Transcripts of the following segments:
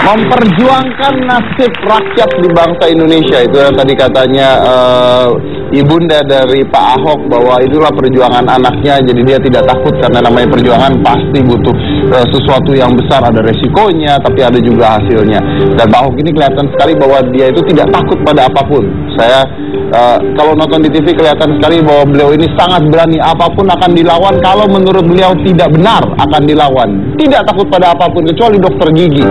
Memperjuangkan nasib rakyat di bangsa Indonesia, itu yang tadi katanya ibunda dari Pak Ahok, bahwa itulah perjuangan anaknya, jadi dia tidak takut karena namanya perjuangan pasti butuh sesuatu yang besar, ada resikonya tapi ada juga hasilnya. Dan Pak Ahok ini kelihatan sekali bahwa dia itu tidak takut pada apapun. Saya kalau nonton di TV kelihatan sekali bahwa beliau ini sangat berani, apapun akan dilawan. Kalau menurut beliau tidak benar akan dilawan, tidak takut pada apapun kecuali dokter gigi.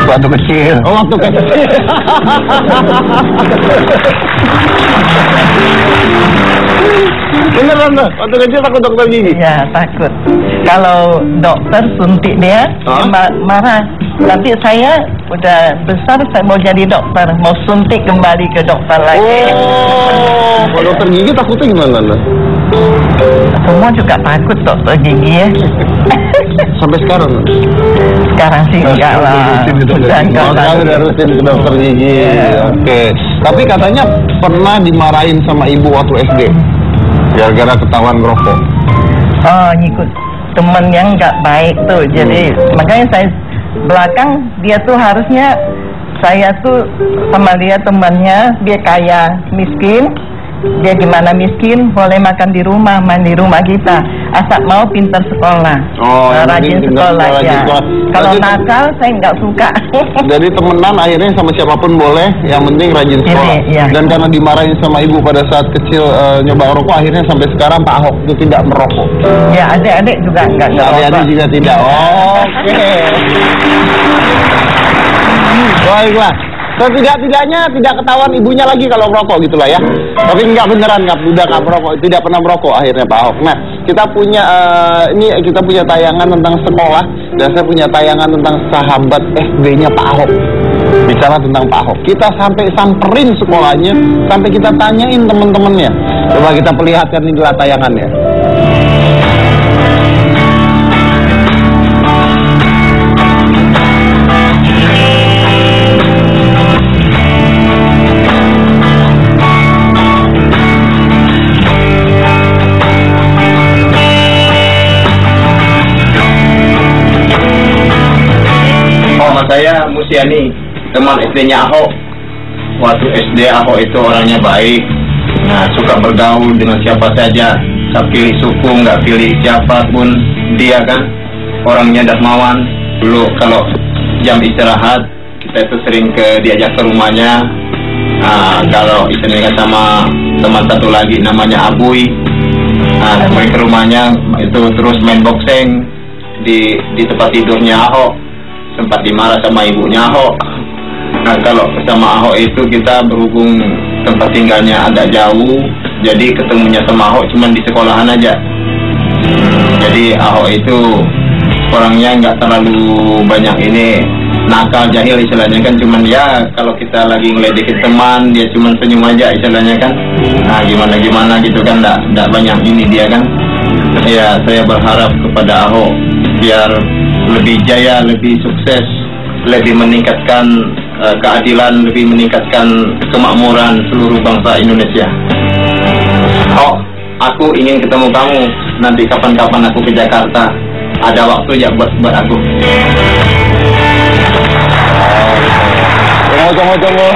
Waktu kecil. Oh, waktu kecil. Beneran tuh, waktu kecil takut dokter gigi? Ya, takut. Kalau dokter suntik dia, dia marah. Nanti saya udah besar, saya mau jadi dokter, mau suntik kembali ke dokter lagi. Oh, kalau dokter gigi takutnya gimana? Semua juga takut dokter gigi ya. Sampai sekarang? Sekarang sih enggak lah. Udah rutin ke dokter gigi. Oke. Tapi katanya pernah dimarahin sama ibu waktu SD gara-gara ketahuan ngerokok. Oh, ngikut temen yang nggak baik tuh. Jadi makanya saya belakang dia tuh harusnya, saya tuh sama dia temannya, dia kaya miskin. Dia gimana miskin, boleh makan di rumah, main di rumah kita, asal mau pintar sekolah. Oh, rajin sekolah ya. Kalau nakal saya nggak suka. Jadi temenan akhirnya sama siapapun boleh, yang penting rajin sekolah. Ya. Dan karena dimarahin sama ibu pada saat kecil nyoba rokok, akhirnya sampai sekarang Pak Ahok itu tidak merokok. Ya, adik-adik juga nggak ngerokok. Adik-adik juga tidak. Oke. Baiklah. Setidaknya tidak ketahuan ibunya lagi kalau merokok gitulah ya. Tapi nggak beneran, udah nggak merokok, tidak pernah merokok akhirnya Pak Ahok. Nah, kita punya kita punya tayangan tentang sekolah, dan saya punya tayangan tentang sahabat SD-nya Pak Ahok. Bicara tentang Pak Ahok, kita sampai samperin sekolahnya, sampai kita tanyain teman-temannya. Coba kita perlihatkan, inilah tayangannya. Saya Musiani, teman SD-nya Ahok. Waktu SD Ahok itu orangnya baik, nah suka bergaul dengan siapa saja, tak pilih suku, nggak pilih siapapun. Dia kan orangnya dermawan. Dulu kalau jam istirahat kita itu sering diajak ke rumahnya. Nah, kalau istilahnya sama teman satu lagi namanya Abuy, main ke rumahnya itu terus main boxing di tempat tidurnya Ahok. Sempat dimarah sama ibunya Ahok. Nah, kalau sama Ahok itu kita berhubung tempat tinggalnya agak jauh, jadi ketemunya sama Ahok cuma di sekolahan aja. Jadi Ahok itu orangnya nggak terlalu banyak ini nakal, jahil istilahnya kan, cuman ya kalau kita lagi ngeledekin teman dia cuman senyum aja istilahnya kan. Nah, gimana gitu kan, nggak banyak ini dia kan. Ya, saya berharap kepada Ahok biar lebih jaya, lebih sukses, lebih meningkatkan keadilan, lebih meningkatkan kemakmuran seluruh bangsa Indonesia. Oh, aku ingin ketemu kamu nanti kapan-kapan aku ke Jakarta. Ada waktu ya buat aku. Tunggu.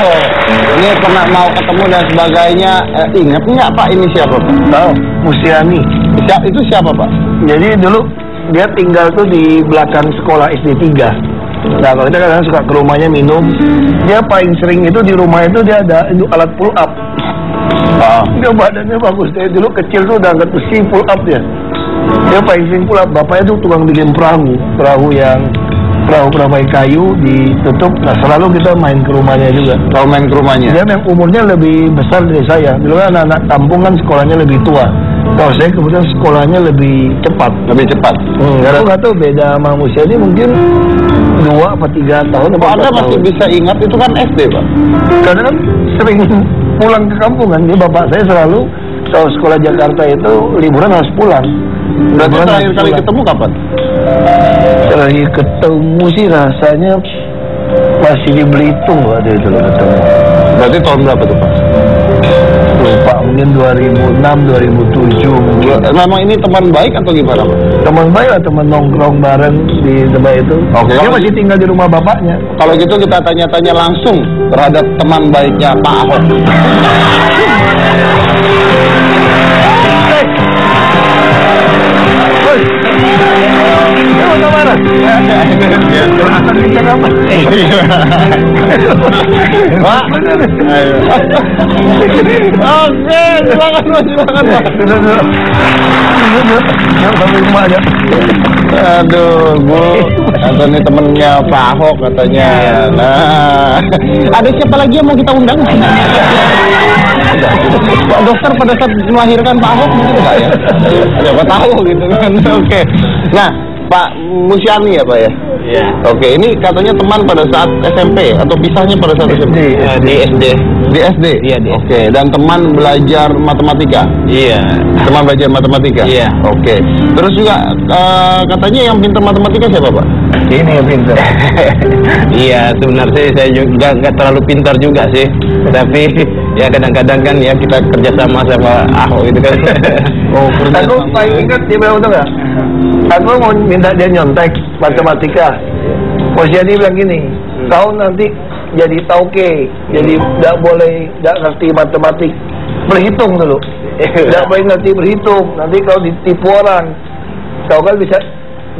Ini pernah mau ketemu dan sebagainya. Ingat nggak Pak ini siapa Pak? Tahu, Musiani. Itu siapa Pak? Jadi dulu dia tinggal tuh di belakang sekolah SD 3. Nah, kalau kita kadang suka ke rumahnya minum. Dia paling sering itu di rumah itu dia ada alat pull up. Dia badannya bagus. Dia dulu kecil tuh udah angkat besi pull up dia. Dia paling sering pull up. Bapaknya tuh tukang bikin perahu pakai kayu ditutup. Nah, selalu kita main ke rumahnya juga. Kalau main ke rumahnya. Dia yang umurnya lebih besar dari saya. Dulu kan anak-anak kampung kan sekolahnya lebih tua. Kalau saya kemudian sekolahnya lebih cepat. Aku nggak tahu beda sama Musia ini mungkin 2 atau 3 tahun. Anda masih bisa ingat itu kan SD Pak? Karena kan sering pulang ke kampung kan. Jadi bapak saya selalu kalau sekolah Jakarta itu liburan harus pulang. Berarti terakhir kali ketemu kapan? Terakhir ketemu sih rasanya masih di Belitung waktu itu ketemu. Berarti tahun berapa tuh Pak? lupa, mungkin 2006, 2007 mungkin. Memang ini teman baik atau gimana, Pak? Teman baik lah, teman nongkrong bareng di tempat itu. Oke, Dia kalau- masih tinggal di rumah bapaknya. Kalau gitu kita tanya-tanya langsung terhadap teman baiknya Pak Ahok. Mana? Pak, oke, silakan Pak, silakan Pak. Aduh, Bu, atau ini temennya Pak Ahok katanya. Nah, ada siapa lagi yang mau kita undang? Pak dokter pada saat melahirkan Pak Ahok mungkin enggak ya? Siapa tahu gitu kan. Oke. Nah, Pak Musiani ya Pak ya? Iya. Oke, ini katanya teman pada saat SMP atau pisahnya pada saat SMP? Di SD. Di SD? Iya, di SD. Oke, dan teman belajar matematika? Iya. Teman belajar matematika? Iya. Oke. Terus juga katanya yang pintar matematika siapa Pak? Ini yang pintar. Iya, sebenarnya saya juga nggak terlalu pintar juga sih. Tapi ya kadang-kadang kan ya kita kerjasama sama Ahok itu kan. Oh, Aku paling ingat dia bilang, nggak? Aku mau minta dia nyontek matematika. Musiani bilang gini, kau nanti jadi tauke, jadi tidak boleh, tidak ngerti matematik, berhitung dulu. Tidak boleh ngerti berhitung, nanti kau ditipu orang. Kau kan bisa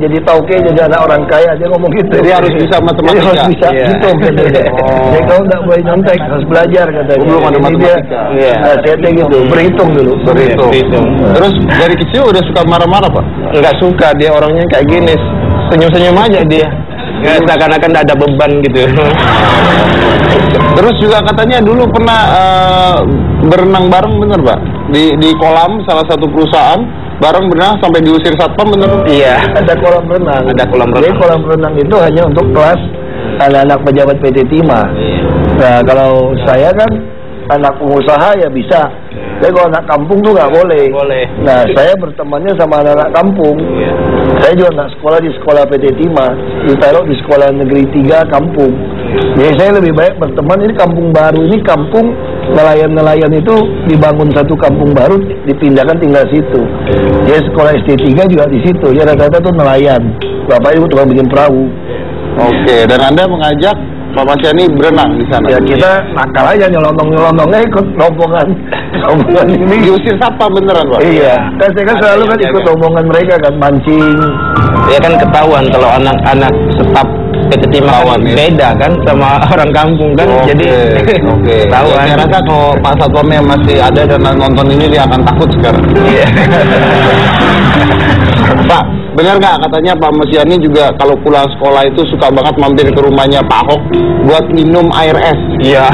jadi tauke, jadi anak orang kaya. Dia ngomong gitu. Jadi harus bisa matematika. Jadi harus bisa Iya. hitung. Katanya. Oh. Jadi kau tidak boleh nyontek, harus belajar katanya. Belum ada Jadi matematika. Iya. Nasihatnya gitu, berhitung dulu. Berhitung. Berhitung. Terus dari kecil udah suka marah-marah Pak? Nggak suka, dia orangnya kayak gini, senyum-senyum aja dia. Nggak seakan-akan nggak ada beban gitu. Terus juga katanya dulu pernah berenang bareng bener Pak? Di kolam salah satu perusahaan bareng berenang sampai diusir satpam bener? Iya. Ada kolam renang. Ada kolam renang. Jadi kolam renang itu hanya untuk kelas anak-anak pejabat PT Timah. Nah, kalau saya kan anak pengusaha ya bisa. Tapi kalau anak kampung tuh nggak boleh. Boleh. Nah, saya bertemannya sama anak-anak kampung. Iya. Saya juga nggak sekolah di sekolah PT Timah, ditaruh di sekolah negeri 3 kampung. Jadi saya lebih baik berteman, ini kampung baru, ini kampung nelayan-nelayan itu dibangun satu kampung baru, dipindahkan tinggal situ. Jadi sekolah SD 3 juga di situ, ya rata-rata tuh nelayan. Bapak ibu tukang bikin perahu. Oke, dan Anda mengajak Pak Musiani berenang di sana? Ya kita nakal aja nyelonong-nyelonongnya ikut rombongan ini. Diusir satpam beneran Pak? Iya, kan saya kan selalu kan ikut rombongan mereka kan mancing. Ya kan ketahuan kalau anak-anak staf PT Timah kan Ya. beda kan sama orang kampung kan. Oke, Jadi oke. ketahuan. Saya rasa kalau Pak Satpamnya masih ada dan nonton ini dia akan takut sekarang. Iya. Pak, benar nggak katanya Pak Musiani juga kalau pulang sekolah itu suka banget mampir ke rumahnya Pak Ahok buat minum air es? Iya,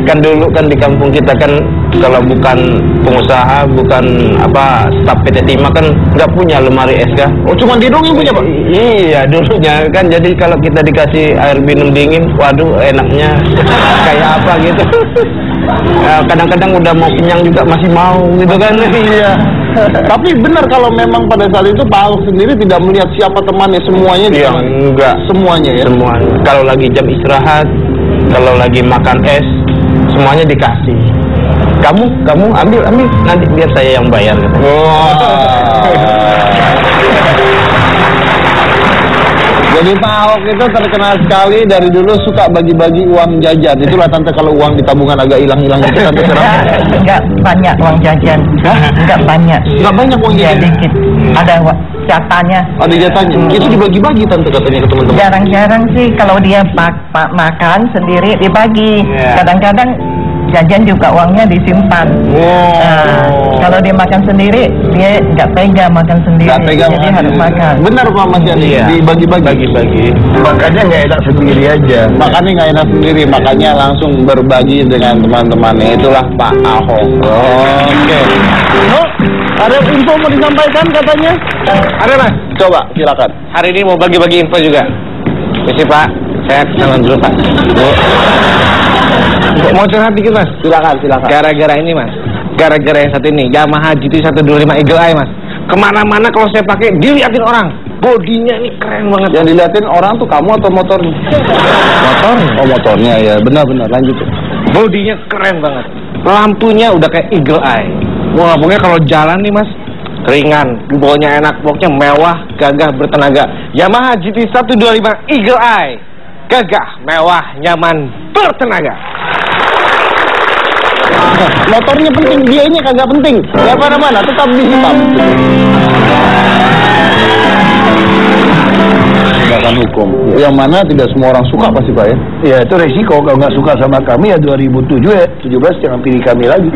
kan dulu kan di kampung kita kan kalau bukan pengusaha, bukan apa staf PT Timah kan nggak punya lemari es kan. Oh, cuma dia dong yang punya Pak? Iya, dulunya kan jadi kalau kita dikasih air minum dingin, waduh enaknya kayak apa gitu. Kadang-kadang udah mau kenyang juga masih mau gitu kan. Iya. Tapi benar kalau memang pada saat itu Pak Ahok sendiri tidak melihat siapa temannya, semuanya di Iya, sana? enggak. Semuanya ya? Semuanya. Kalau lagi jam istirahat, kalau lagi makan es, semuanya dikasih. Kamu ambil nanti biar saya yang bayar. Jadi Pak Ahok itu terkenal sekali dari dulu suka bagi-bagi uang jajan. Itulah tante kalau uang di tabungan agak hilang-hilang gitu tante serang. Enggak banyak uang jajan. Enggak banyak. Nggak banyak uang Ya jajan? dikit. Ada jatahnya. Ada jatahnya. Itu dibagi-bagi tante katanya ke teman-teman. Jarang-jarang sih kalau dia makan sendiri dibagi. Iya. Kadang-kadang jajan juga uangnya disimpan. Nah, kalau dia makan sendiri, dia nggak tega makan sendiri. Nggak tega jadi harus makan. Benar Pak Mas Yani, Iya. dibagi-bagi. Bagi-bagi. Makanya nggak enak sendiri aja. Makanya nggak enak sendiri, makanya langsung berbagi dengan teman-temannya. Itulah Pak Ahok. Oke. Oh, ada info mau disampaikan katanya? Ada Mas. Coba, silakan. Hari ini mau bagi-bagi info juga. Misi Pak, saya kenalan dulu Pak. Mau curhat dikit Mas. Silakan. Gara-gara ini Mas. Gara-gara yang satu ini, Yamaha GT 125 Eagle Eye Mas. Kemana-mana kalau saya pakai diliatin orang. Bodinya ini keren banget. Yang diliatin orang tuh kamu atau motornya? Motor. Oh, motornya ya. Benar-benar, lanjut. Bodinya keren banget. lampunya udah kayak Eagle Eye. Wah, pokoknya kalau jalan nih mas, ringan, dibawanya enak, pokoknya mewah, gagah, bertenaga. Yamaha GT 125 Eagle Eye, gagah, mewah, nyaman, bertenaga. Motornya penting, dianya kagak penting. Gak mana-mana, tetap di hitam. Tindakan hukum. Yang mana tidak semua orang suka pasti Pak ya? Ya itu resiko, kalau nggak suka sama kami ya 2007 ya 17 jangan pilih kami lagi.